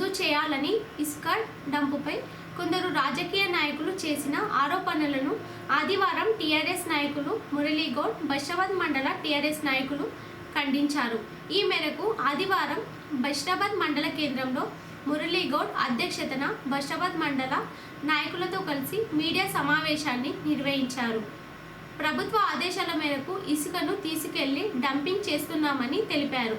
రుజువు చేయాలని ఇసుక డంపుపై కొందరు రాజకీయ నాయకులు చేసిన ఆరోపణలను ఆదివారం టీఆర్ఎస్ నాయకులు మురళీగౌడ్, బషాబాద్ మండల టీఆర్ఎస్ నాయకులు ఖండించారు. ఈ మేరకు ఆదివారం బషాబాద్ మండల కేంద్రంలో మురళీగౌడ్ అధ్యక్షతన బషాబాద్ మండల నాయకులతో కలిసి మీడియా సమావేశాన్ని నిర్వహించారు. ప్రభుత్వ ఆదేశాల మేరకు ఇసుకను తీసుకెళ్లి డంపింగ్ చేస్తున్నామని తెలిపారు.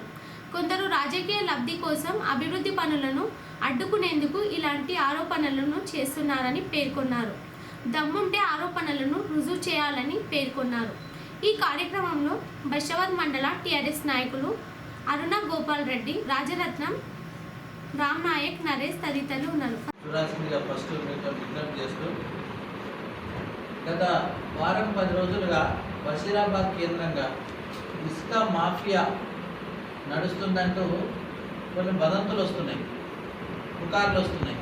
కొందరు రాజకీయ లబ్ధి కోసం అభివృద్ధి పనులను అడ్డుకునేందుకు ఇలాంటి ఆరోపణలను చేస్తున్నారని పేర్కొన్నారు. దమ్ముంటే ఆరోపణలను రుజువు చేయాలని పేర్కొన్నారు. ఈ కార్యక్రమంలో బషాబాద్ మండల టీఆర్ఎస్ నాయకులు అరుణ గోపాల్ రెడ్డి, రాజరత్నం, రామ్ నాయక్, నరేష్ తదితరులు ఉన్నారు. గత వారం 10 రోజులుగా బషీరాబాద్ కేంద్రంగా ఇసుక మాఫియా నడుస్తుందంటూ కొన్ని వదంతులు వస్తున్నాయి, పుకార్లు వస్తున్నాయి.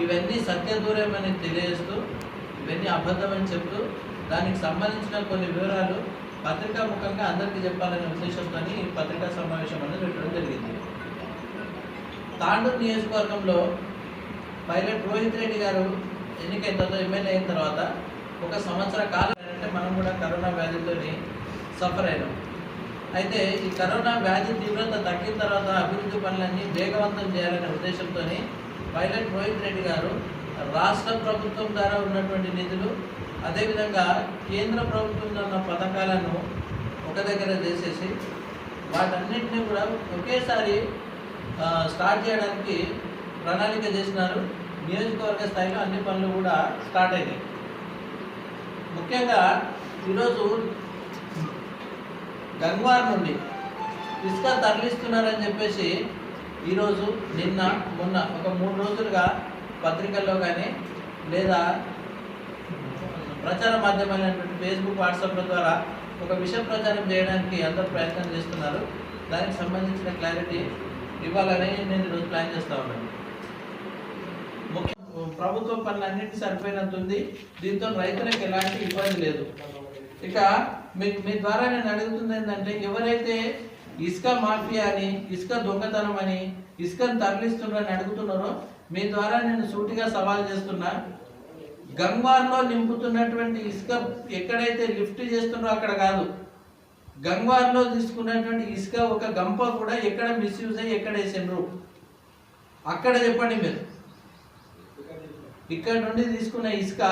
ఇవన్నీ సత్యదూరమని తెలియజేస్తూ, ఇవన్నీ అబద్ధమని చెప్తూ, దానికి సంబంధించిన కొన్ని వివరాలు పత్రికా ముఖంగా అందరికీ చెప్పాలనే ఉద్దేశంతో పత్రికా సమావేశం అనేది పెట్టడం జరిగింది. తాండూరు నియోజకవర్గంలో పైలట్ రోహిత్ రెడ్డి గారు ఎన్నికైన తర్వాత, ఎమ్మెల్యే అయిన తర్వాత 1 సంవత్సర కాలం అంటే మనం కూడా కరోనా వ్యాధితో సఫర్ అయినాం. అయితే ఈ కరోనా వ్యాధి తీవ్రత తగ్గిన తర్వాత అభివృద్ధి పనులన్నీ వేగవంతం చేయాలనే ఉద్దేశంతో పైలట్ రోహిత్ రెడ్డి గారు రాష్ట్ర ప్రభుత్వం ద్వారా ఉన్నటువంటి నిధులు, అదేవిధంగా కేంద్ర ప్రభుత్వం ఉన్న పథకాలను ఒక దగ్గర చేసేసి వాటన్నింటినీ కూడా ఒకేసారి స్టార్ట్ చేయడానికి ప్రణాళిక చేసినారు. నియోజకవర్గ స్థాయిలో అన్ని పనులు కూడా స్టార్ట్ అయినాయి. ముఖ్యంగా ఈరోజు గంగ్వార్ నుండి ఇసుక తరలిస్తున్నారని చెప్పేసి ఈరోజు, నిన్న, మొన్న ఒక 3 రోజులుగా పత్రికల్లో కానీ లేదా ప్రచార మాధ్యమాలైనటువంటి ఫేస్బుక్, వాట్సాప్ల ద్వారా ఒక విష ప్రచారం చేయడానికి అందరూ ప్రయత్నం చేస్తున్నారు. దానికి సంబంధించిన క్లారిటీ ఇవ్వాలని నేను ఈరోజు ప్లాన్ చేస్తూ ఉన్నాను. ముఖ్య ప్రభుత్వ పనులన్నింటినీ సరిపోయినంత ఉంది. దీంతో రైతులకు ఎలాంటి ఇబ్బంది లేదు. ఇక మీ ద్వారా నేను అడుగుతుంది ఏంటంటే, ఎవరైతే ఇసుక మాఫియా అని, ఇసుక దొంగతనం అని, ఇసుకను తరలిస్తున్నారని అడుగుతున్నారో మీ ద్వారా నేను సూటిగా సవాల్ చేస్తున్నా. గంగ్వార్లో నింపుతున్నటువంటి ఇసుక ఎక్కడైతే లిఫ్ట్ చేస్తున్నారో అక్కడ కాదు. గంగ్వార్లో తీసుకున్నటువంటి ఇసుక ఒక గంప కూడా ఎక్కడ మిస్యూజ్ అయ్యి ఎక్కడ వేసిండ్రు అక్కడ చెప్పండి మీరు. ఇక్కడ నుండి తీసుకున్న ఇసుక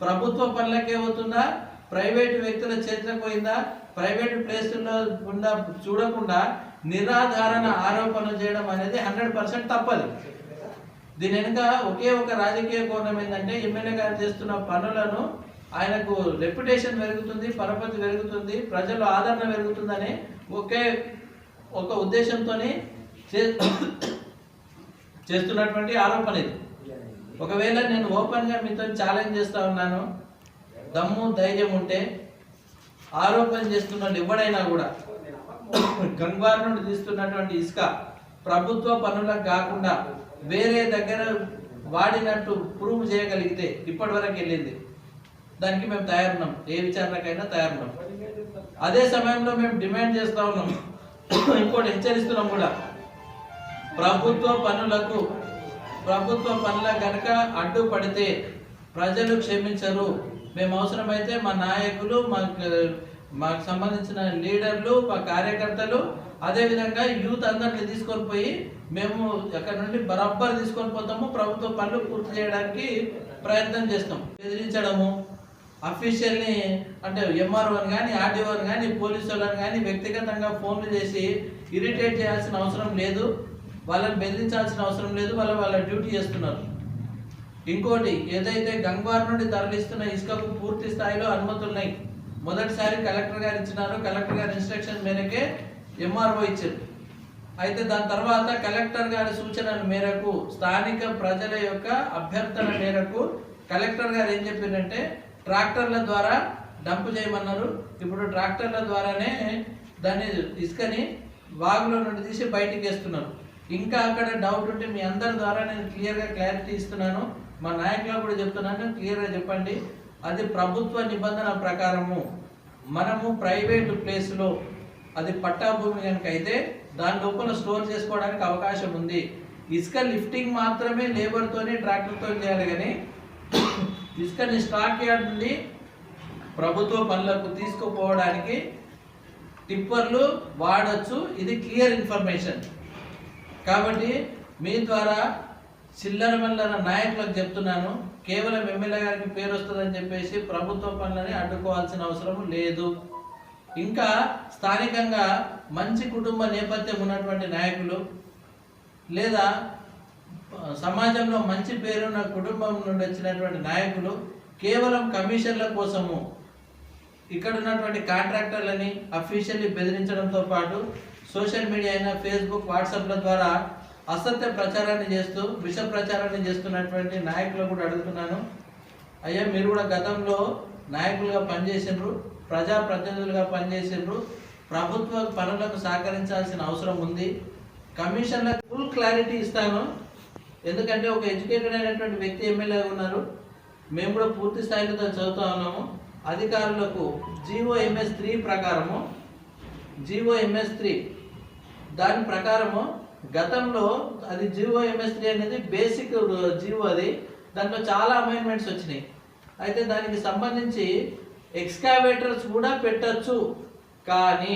ప్రభుత్వ పనులకే అవుతుందా, ప్రైవేటు వ్యక్తుల చేతులకు పోయిందా, ప్రైవేటు ప్లేసుల్లో గుండా చూడకుండా నిరాధారణ ఆరోపణలు చేయడం అనేది 100% తప్పదు. దీని వెనుక ఒకే ఒక రాజకీయ కోణం ఏంటంటే, ఎమ్మెల్యే గారు చేస్తున్న పనులను ఆయనకు రెప్యుటేషన్ పెరుగుతుంది, పరపతి పెరుగుతుంది, ప్రజల ఆదరణ పెరుగుతుందనే ఒకే ఒక ఉద్దేశంతోనే చేస్తున్నటువంటి ఆరోపణ ఇది. ఒకవేళ నేను ఓపెన్గా మీతో ఛాలెంజ్ చేస్తూ ఉన్నాను, దమ్ము ధైర్యం ఉంటే ఆరోపణ చేస్తున్న ఎవడైనా కూడా గంగ్వార్ నుండి తీస్తున్నటువంటి ఇసుక ప్రభుత్వ పనులకు కాకుండా వేరే దగ్గర వాడినట్టు ప్రూవ్ చేయగలిగితే, ఇప్పటి వరకు వెళ్ళింది దానికి మేము తయారున్నాం, ఏ విచారణకైనా తయారున్నాం. అదే సమయంలో మేము డిమాండ్ చేస్తూ ఉన్నాం, ఇంకోటి హెచ్చరిస్తున్నాం కూడా, ప్రభుత్వ పనులకు కనుక అడ్డుపడితే ప్రజలు క్షమించరు. మేము అవసరమైతే మా నాయకులు, మాకు సంబంధించిన లీడర్లు, మా కార్యకర్తలు, అదేవిధంగా యూత్ అందరిని తీసుకొని పోయి మేము అక్కడ నుండి బరాబర్ తీసుకొని పోతాము. ప్రభుత్వ పనులు పూర్తి చేయడానికి ప్రయత్నం చేస్తాం. బెదిరించడము, అఫీషియల్ని అంటే ఎంఆర్ఓని కానీ, ఆర్డీఓని కానీ, పోలీసు వాళ్ళని కానీ వ్యక్తిగతంగా ఫోన్లు చేసి ఇరిటేట్ చేయాల్సిన అవసరం లేదు, వాళ్ళని బెదిరించాల్సిన అవసరం లేదు. వాళ్ళ డ్యూటీ చేస్తున్నారు. ఇంకోటి, ఏదైతే గంగ్వార్ నుండి తరలిస్తున్న ఇసుకకు పూర్తి స్థాయిలో అనుమతులు ఉన్నాయి. మొదటిసారి కలెక్టర్ గారు ఇచ్చినారు. కలెక్టర్ గారి ఇన్స్ట్రక్షన్ మేరకే ఎంఆర్ఓ ఇచ్చారు. అయితే దాని తర్వాత కలెక్టర్ గారి సూచనల మేరకు, స్థానిక ప్రజల యొక్క అభ్యర్థన మేరకు కలెక్టర్ గారు ఏం చెప్పారంటే, ట్రాక్టర్ల ద్వారా డంప్ చేయమన్నారు. ఇప్పుడు ట్రాక్టర్ల ద్వారానే దాన్ని ఇసుకని వాగులో నుండి తీసి బయటికి వేస్తున్నారు. ఇంకా అక్కడ డౌట్ ఉంటే మీ అందరి ద్వారా నేను క్లియర్గా క్లారిటీ ఇస్తున్నాను, మా నాయకులకు కూడా చెప్తున్నాను, క్లియర్గా చెప్పండి. అది ప్రభుత్వ నిబంధన ప్రకారము మనము ప్రైవేటు ప్లేస్లో అది పట్టా భూమి కనుక అయితే దాని లోపల స్టోర్ చేసుకోవడానికి అవకాశం ఉంది. ఇసుక లిఫ్టింగ్ మాత్రమే లేబర్తోనే ట్రాక్టర్తో చేయాలి, కానీ ఇసుకని స్టాక్ యార్డ్ నుండి ప్రభుత్వ పనులకు తీసుకుపోవడానికి టిప్పర్లు వాడచ్చు. ఇది క్లియర్ ఇన్ఫర్మేషన్. కాబట్టి మీ ద్వారా చిల్లర మల్లర నాయకులకు చెప్తున్నాను, కేవలం ఎమ్మెల్యే గారికి పేరు వస్తుందని చెప్పేసి ప్రభుత్వ పనులని అడ్డుకోవాల్సిన అవసరం లేదు. ఇంకా స్థానికంగా మంచి కుటుంబ నేపథ్యం ఉన్నటువంటి నాయకులు లేదా సమాజంలో మంచి పేరున్న కుటుంబం నుండి వచ్చినటువంటి నాయకులు కేవలం కమిషన్ల కోసము ఇక్కడ ఉన్నటువంటి కాంట్రాక్టర్లని అఫీషియల్లీ బెదిరించడంతో పాటు సోషల్ మీడియా అయినా ఫేస్బుక్ వాట్సాప్ల ద్వారా అసత్య ప్రచారాన్ని చేస్తూ విష ప్రచారాన్ని చేస్తున్నటువంటి నాయకులు కూడా అడుగుతున్నాను, అయ్యా మీరు కూడా గతంలో నాయకులుగా పనిచేసిండ్రు, ప్రజాప్రతినిధులుగా పనిచేసిండ్రు, ప్రభుత్వ పనులకు సహకరించాల్సిన అవసరం ఉంది. కమిషన్లకు ఫుల్ క్లారిటీ ఇస్తాను, ఎందుకంటే ఒక ఎడ్యుకేటెడ్ అయినటువంటి వ్యక్తి ఎమ్మెల్యేగా ఉన్నారు, మేము కూడా పూర్తి స్థాయిలో చదువుతా ఉన్నాము. అధికారులకు GOMS 3 ప్రకారము GOMS 3 దాని ప్రకారము గతంలో అది GOMS 3 అనేది బేసిక్ జీవో, అది దాంట్లో చాలా అమెండ్మెంట్స్ వచ్చినాయి. అయితే దానికి సంబంధించి ఎక్స్కావేటర్స్ కూడా పెట్టచ్చు. కానీ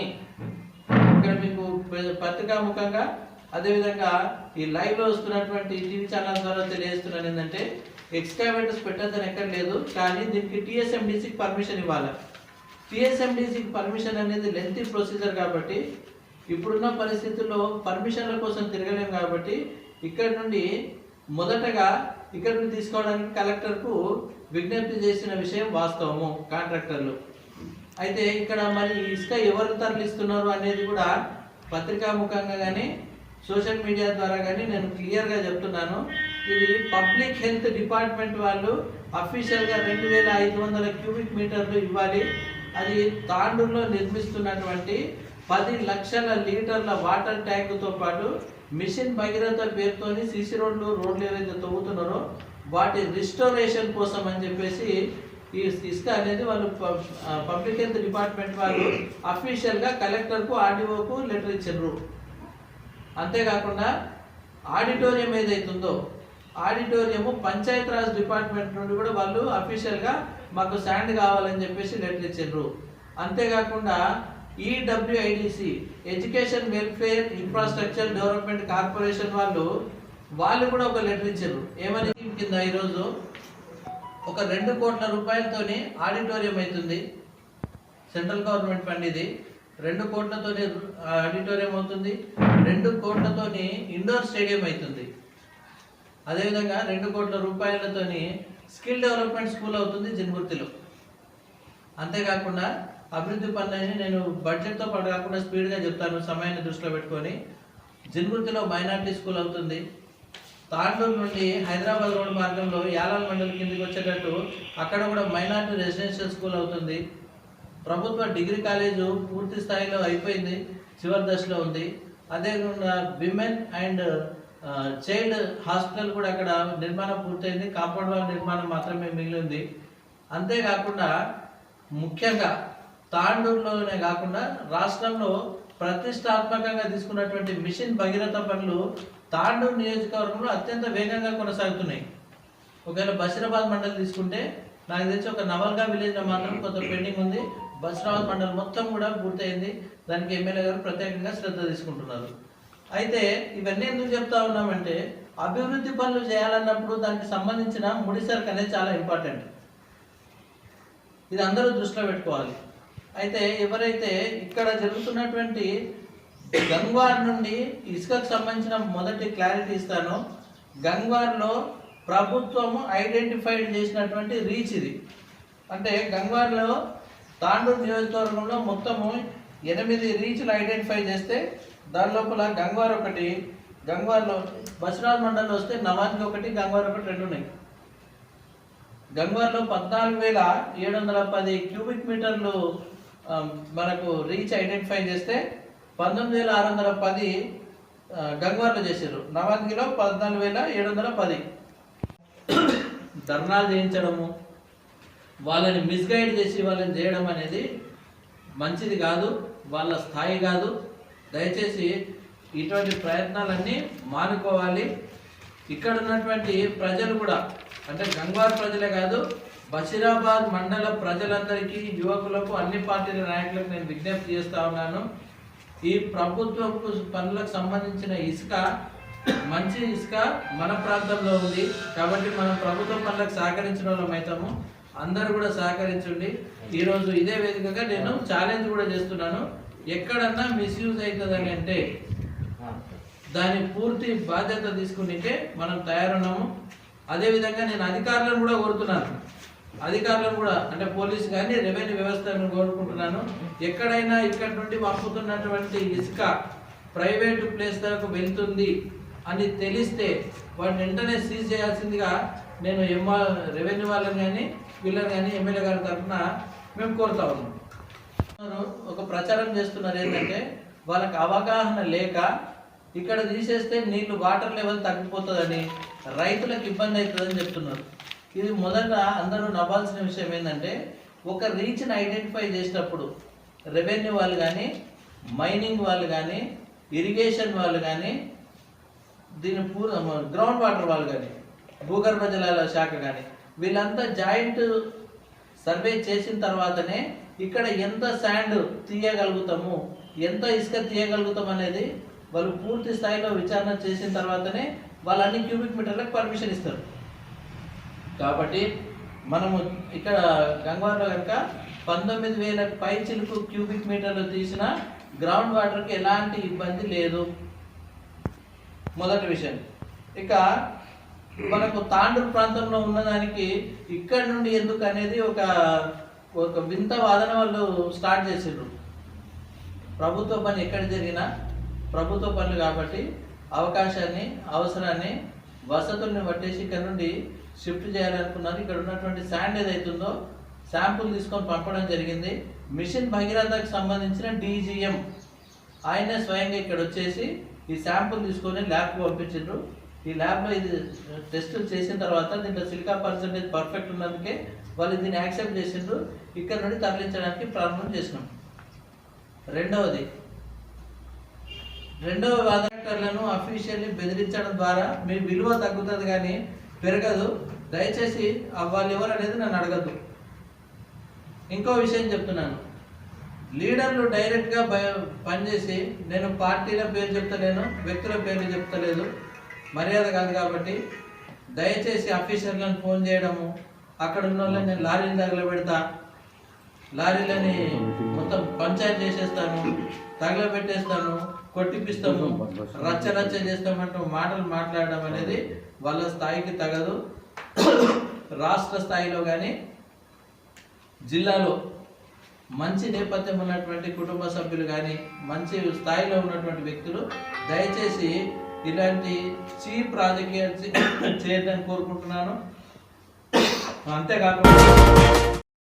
ఇక్కడ మీకు పత్రికాముఖంగా అదేవిధంగా ఈ లైవ్లో వస్తున్నటువంటి టీవీ ఛానల్ ద్వారా తెలియజేస్తున్నాను ఏంటంటే ఎక్స్కావేటర్స్ పెట్టద్దని ఎక్కడ లేదు, కానీ దీనికి TSMDCకి పర్మిషన్ ఇవ్వాలి. TSMDCకి పర్మిషన్ అనేది లెంతీ ప్రొసీజర్ కాబట్టి ఇప్పుడున్న పరిస్థితుల్లో పర్మిషన్ల కోసం తిరగలేము. కాబట్టి ఇక్కడ నుండి మొదటగా ఇక్కడ నుండి తీసుకోవడానికి కలెక్టర్కు విజ్ఞప్తి చేసిన విషయం వాస్తవము కాంట్రాక్టర్లు. అయితే ఇక్కడ మరి ఇసుక ఎవరు తరలిస్తున్నారు అనేది కూడా పత్రికాముఖంగా కానీ సోషల్ మీడియా ద్వారా కానీ నేను క్లియర్గా చెప్తున్నాను. ఇది పబ్లిక్ హెల్త్ డిపార్ట్మెంట్ వాళ్ళు అఫీషియల్గా 2500 క్యూబిక్ మీటర్లు ఇవ్వాలి. అది తాండూరులో నిర్మిస్తున్నటువంటి 10 లక్షల లీటర్ల వాటర్ ట్యాంకుతో పాటు మిషన్ భగీరథ పేరుతోని సీసీ రోడ్లు ఏవైతే తవ్వుతున్నారో వాటి రిస్టోరేషన్ కోసం అని చెప్పేసి ఈ ఇసుక అనేది వాళ్ళు పబ్లిక్ హెల్త్ డిపార్ట్మెంట్ వాళ్ళు అఫీషియల్గా కలెక్టర్కు ఆర్డీఓకు లెటర్ ఇచ్చారు. అంతేకాకుండా ఆడిటోరియం ఏదైతుందో ఆడిటోరియము పంచాయతీరాజ్ డిపార్ట్మెంట్ నుండి కూడా వాళ్ళు అఫీషియల్గా మాకు శాండ్ కావాలని చెప్పేసి లెటర్ ఇచ్చారు. అంతేకాకుండా EWIDC education welfare infrastructure development corporation వాళ్ళు కూడా ఒక లెటర్ ఇచ్చారు. ఏమని కింద ఈరోజు ఒక 2 కోట్ల రూపాయలతోని ఆడిటోరియం అవుతుంది, సెంట్రల్ గవర్నమెంట్ ఫండ్ ఇది. 2 కోట్లతోని ఆడిటోరియం అవుతుంది, 2 కోట్లతోని ఇండోర్ స్టేడియం అవుతుంది. అదేవిధంగా 2 కోట్ల రూపాయలతోని స్కిల్ డెవలప్మెంట్ స్కూల్ అవుతుంది జిన్గుర్తిలో. అంతేకాకుండా అభివృద్ధి పనులని నేను బడ్జెట్తో పాటు కాకుండా స్పీడ్గా చెప్తాను సమయాన్ని దృష్టిలో పెట్టుకొని. జిన్గుర్తిలో మైనార్టీ స్కూల్ అవుతుంది. తాండూరు నుండి హైదరాబాద్ రోడ్ మార్గంలో యాలాల్ మండలి కిందికి వచ్చేటట్టు అక్కడ కూడా మైనార్టీ రెసిడెన్షియల్ స్కూల్ అవుతుంది. ప్రభుత్వ డిగ్రీ కాలేజు పూర్తి స్థాయిలో అయిపోయింది, చివరి దశలో ఉంది. అదేవిధంగా విమెన్ అండ్ చైల్డ్ హాస్పిటల్ కూడా అక్కడ నిర్మాణం పూర్తయింది, కాంపౌండ్ వాల్ నిర్మాణం మాత్రమే మిగిలింది. అంతేకాకుండా ముఖ్యంగా తాండూరులోనే కాకుండా రాష్ట్రంలో ప్రతిష్టాత్మకంగా తీసుకున్నటువంటి మిషన్ భగీరథ పనులు తాండూరు నియోజకవర్గంలో అత్యంత వేగంగా కొనసాగుతున్నాయి. ఒకవేళ బషీరాబాద్ మండలి తీసుకుంటే నాకు తెలిసి ఒక నవల్గా విలేజ్లో మాత్రం కొంత పెండింగ్ ఉంది. బషీరాబాద్ మండలి మొత్తం కూడా పూర్తయింది. దానికి ఎమ్మెల్యే గారు ప్రత్యేకంగా శ్రద్ధ తీసుకుంటున్నారు. అయితే ఇవన్నీ ఎందుకు చెప్తా ఉన్నామంటే అభివృద్ధి పనులు చేయాలన్నప్పుడు దానికి సంబంధించిన ముడిసరుకు అనేది చాలా ఇంపార్టెంట్. ఇది అందరూ దృష్టిలో పెట్టుకోవాలి. అయితే ఎవరైతే ఇక్కడ జరుగుతున్నటువంటి గంగ్వార్ నుండి ఇసుకకు సంబంధించిన మొదటి క్లారిటీ ఇస్తానో, గంగ్వార్లో ప్రభుత్వము ఐడెంటిఫైడ్ చేసినటువంటి రీచ్ ఇది. అంటే గంగ్వార్లో తాండూరు నియోజకవర్గంలో మొత్తము 8 రీచ్లు ఐడెంటిఫై చేస్తే దాని లోపల గంగ్వార్ ఒకటి, గంగ్వార్లో బషీరాబాద్ మండలంలో వస్తే నవాన్కి ఒకటి, గంగ్వార్ ఒకటి 2 ఉన్నాయి. గంగ్వార్లో 14,710 క్యూబిక్ మీటర్లు మనకు రీచ్ ఐడెంటిఫై చేస్తే 19,610 గంగ్వార్లో చేశారు. నవాన్గిలో 14,710. ధర్నాలు చేయించడము, వాళ్ళని మిస్గైడ్ చేసి వాళ్ళని చేయడం అనేది మంచిది కాదు, వాళ్ళ స్థాయి కాదు. దయచేసి ఇటువంటి ప్రయత్నాలన్నీ మానుకోవాలి. ఇక్కడ ఉన్నటువంటి ప్రజలు కూడా, అంటే గంగ్వార్ ప్రజలే కాదు, బషీరాబాద్ మండల ప్రజలందరికీ, యువకులకు, అన్ని పార్టీల నాయకులకు నేను విజ్ఞప్తి చేస్తా ఉన్నాను. ఈ ప్రభుత్వపు పనులకు సంబంధించిన ఇసుక, మంచి ఇసుక మన ప్రాంతంలో ఉంది కాబట్టి మనం ప్రభుత్వ పనులకు సహకరించిన వాళ్ళం అవుతాము. అందరూ కూడా సహకరించండి. ఈరోజు ఇదే వేదికగా నేను ఛాలెంజ్ కూడా చేస్తున్నాను. ఎక్కడన్నా మిస్యూజ్ అవుతుందని అంటే దాని పూర్తి బాధ్యత తీసుకుంటే మనం తయారున్నాము. అదేవిధంగా నేను అధికారులను కూడా కోరుతున్నాను, అధికారులను కూడా అంటే పోలీసు కానీ రెవెన్యూ వ్యవస్థను కోరుకుంటున్నాను. ఎక్కడైనా ఇక్కడ నుండి పంపుతున్నటువంటి ఇసుక ప్రైవేటు ప్లేస్ దాకా వెళ్తుంది అని తెలిస్తే వాటిని వెంటనే సీజ్ చేయాల్సిందిగా నేను రెవెన్యూ వాళ్ళని కానీ వీళ్ళని కానీ ఎమ్మెల్యే గారి తరఫున మేము కోరుతా ఉన్నాం. ఒక ప్రచారం చేస్తున్నారు ఏంటంటే వాళ్ళకి అవగాహన లేక ఇక్కడ తీసేస్తే నీళ్లు వాటర్ లెవెల్ తగ్గిపోతుందని, రైతులకు ఇబ్బంది అవుతుందని చెప్తున్నారు. ఇది మొదట అందరూ నవ్వాల్సిన విషయం ఏంటంటే ఒక రీచ్ని ఐడెంటిఫై చేసేటప్పుడు రెవెన్యూ వాళ్ళు కానీ, మైనింగ్ వాళ్ళు కానీ, ఇరిగేషన్ వాళ్ళు కానీ, దీని గ్రౌండ్ వాటర్ వాళ్ళు కానీ, భూగర్భ జలాల శాఖ కానీ వీళ్ళంతా జాయింట్ సర్వే చేసిన తర్వాతనే ఇక్కడ ఎంత శాండ్ తీయగలుగుతాము, ఎంత ఇసుక తీయగలుగుతాం అనేది వాళ్ళు పూర్తి స్థాయిలో విచారణ చేసిన తర్వాతనే వాళ్ళు అన్ని క్యూబిక్ మీటర్లకు పర్మిషన్ ఇస్తారు. కాబట్టి మనము ఇక్కడ గంగవార్లో కనుక 19,000 పైచిలుకు క్యూబిక్ మీటర్లు తీసిన గ్రౌండ్ వాటర్కి ఎలాంటి ఇబ్బంది లేదు. మొదటి విషయం. ఇక మనకు తాండూరు ప్రాంతంలో ఉన్నదానికి ఇక్కడ నుండి ఎందుకు అనేది ఒక వింత వాదన వాళ్ళు స్టార్ట్ చేసిండ్రు. ప్రభుత్వ పని ఎక్కడ జరిగినా ప్రభుత్వ పనులు కాబట్టి అవకాశాన్ని, అవసరాన్ని, వసతుల్ని పట్టేసి ఇక్కడ నుండి షిఫ్ట్ చేయాలనుకున్నారు. ఇక్కడ ఉన్నటువంటి శాండ్ ఏదైతుందో శాంపుల్ తీసుకొని పంపడం జరిగింది. మిషన్ భగీరథకు సంబంధించిన DGM ఆయనే స్వయంగా ఇక్కడ వచ్చేసి ఈ శాంపుల్ తీసుకొని ల్యాబ్కి పంపించారు. ఈ ల్యాబ్లో ఇది టెస్టులు చేసిన తర్వాత దీంట్లో సిలికా పర్సెంటేజ్ పర్ఫెక్ట్ ఉన్నందుకే వాళ్ళు దీన్ని యాక్సెప్ట్ చేసిండ్రు. ఇక్కడ నుండి తరలించడానికి ప్రారంభం చేసినాం. రెండవ వాదనకర్లను అఫీషియల్లీ బెదిరించడం ద్వారా మీ విలువ తగ్గుతుంది కానీ పెరగదు. దయచేసి వాళ్ళు ఎవరు అనేది నన్ను అడగద్దు. ఇంకో విషయం చెప్తున్నాను, లీడర్లు డైరెక్ట్గా పనిచేసి, నేను పార్టీల పేరు చెప్తలేను, వ్యక్తుల పేర్లు చెప్తలేదు, మర్యాద కాదు. కాబట్టి దయచేసి ఆఫీసర్లను ఫోన్ చేయడము, అక్కడ ఉన్న వాళ్ళని నేను లారీలు తగలబెడతా, లారీలని మొత్తం పంచాయతీ చేసేస్తాను, తగలబెట్టేస్తాను, కొట్టిపిస్తాము, రచ్చ చేస్తామంటూ మాటలు మాట్లాడడం అనేది వాళ్ళ స్థాయికి తగదు. రాష్ట్ర స్థాయిలో కానీ జిల్లాలో మంచి నేపథ్యం ఉన్నటువంటి కుటుంబ సభ్యులు కానీ, మంచి స్థాయిలో ఉన్నటువంటి వ్యక్తులు దయచేసి ఇలాంటి చీప్ రాజకీయాలు చేయడానికి కోరుకుంటున్నాను. అంతేకాకుండా